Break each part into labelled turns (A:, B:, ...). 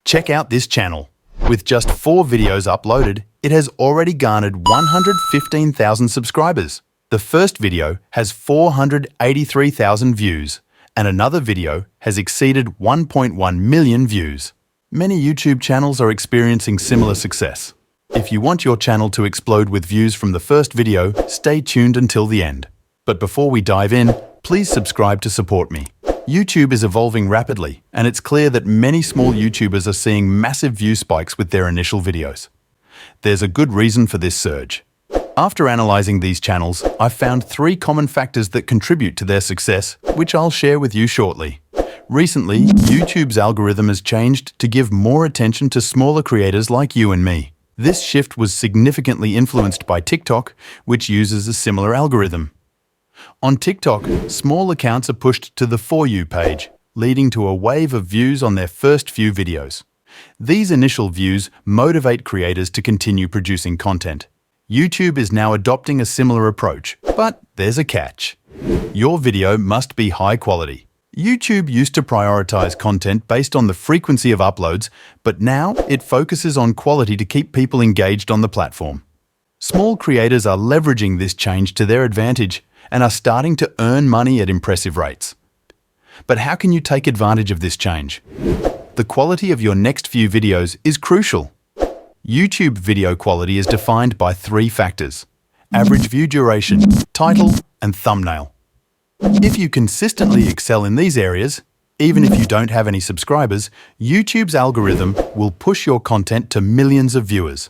A: Check out this channel. With just 4 videos uploaded, it has already garnered 115,000 subscribers. The first video has 483,000 views, and another video has exceeded 1.1 million views. Many YouTube channels are experiencing similar success. If you want your channel to explode with views from the first video, stay tuned until the end. But before we dive in, please subscribe to support me. YouTube is evolving rapidly, and it's clear that many small YouTubers are seeing massive view spikes with their initial videos. There's a good reason for this surge. After analyzing these channels, I've found 3 common factors that contribute to their success, which I'll share with you shortly. Recently, YouTube's algorithm has changed to give more attention to smaller creators like you and me. This shift was significantly influenced by TikTok, which uses a similar algorithm. On TikTok, small accounts are pushed to the For You page, leading to a wave of views on their first few videos. These initial views motivate creators to continue producing content. YouTube is now adopting a similar approach, but there's a catch. Your video must be high quality. YouTube used to prioritize content based on the frequency of uploads, but now it focuses on quality to keep people engaged on the platform. Small creators are leveraging this change to their advantage and are starting to earn money at impressive rates. But how can you take advantage of this change? The quality of your next few videos is crucial. YouTube video quality is defined by 3 factors: average view duration, title, and thumbnail. If you consistently excel in these areas, even if you don't have any subscribers, YouTube's algorithm will push your content to millions of viewers.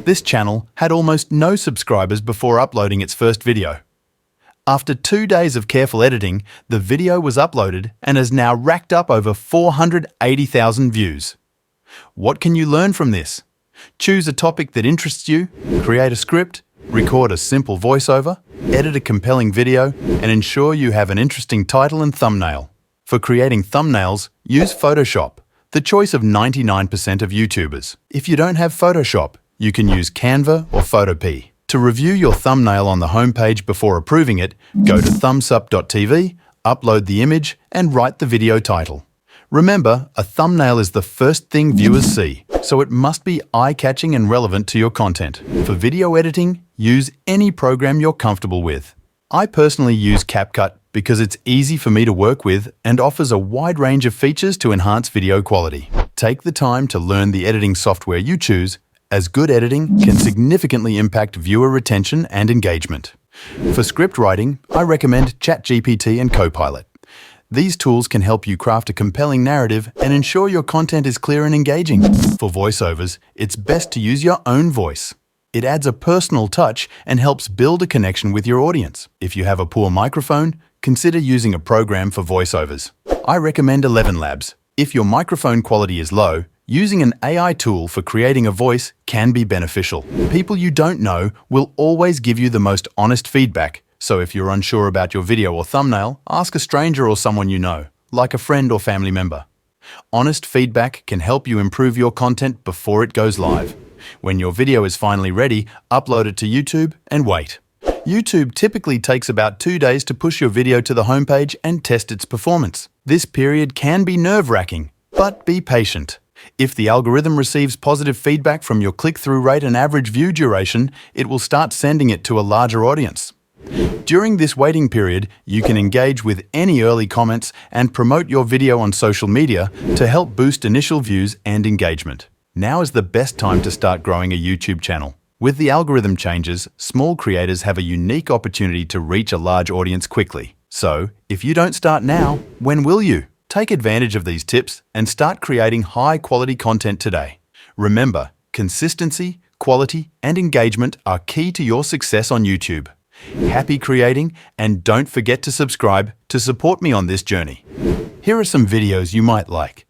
A: This channel had almost no subscribers before uploading its first video. After 2 days of careful editing, the video was uploaded and has now racked up over 480,000 views. What can you learn from this? Choose a topic that interests you, create a script, record a simple voiceover, edit a compelling video, and ensure you have an interesting title and thumbnail. For creating thumbnails, use Photoshop, the choice of 99% of YouTubers. If you don't have Photoshop, you can use Canva or Photopea. To review your thumbnail on the homepage before approving it, go to thumbsup.tv, upload the image, and write the video title. Remember, a thumbnail is the first thing viewers see, so it must be eye-catching and relevant to your content. For video editing, use any program you're comfortable with. I personally use CapCut because it's easy for me to work with and offers a wide range of features to enhance video quality. Take the time to learn the editing software you choose, as good editing can significantly impact viewer retention and engagement. For script writing, I recommend ChatGPT and Copilot. These tools can help you craft a compelling narrative and ensure your content is clear and engaging. For voiceovers, it's best to use your own voice. It adds a personal touch and helps build a connection with your audience. If you have a poor microphone, consider using a program for voiceovers. I recommend ElevenLabs. If your microphone quality is low, using an AI tool for creating a voice can be beneficial. People you don't know will always give you the most honest feedback. So if you're unsure about your video or thumbnail, ask a stranger or someone you know, like a friend or family member. Honest feedback can help you improve your content before it goes live. When your video is finally ready, upload it to YouTube and wait. YouTube typically takes about 2 days to push your video to the homepage and test its performance. This period can be nerve-wracking, but be patient. If the algorithm receives positive feedback from your click-through rate and average view duration, it will start sending it to a larger audience. During this waiting period, you can engage with any early comments and promote your video on social media to help boost initial views and engagement. Now is the best time to start growing a YouTube channel. With the algorithm changes, small creators have a unique opportunity to reach a large audience quickly. So, if you don't start now, when will you? Take advantage of these tips and start creating high-quality content today. Remember, consistency, quality, and engagement are key to your success on YouTube. Happy creating, and don't forget to subscribe to support me on this journey. Here are some videos you might like.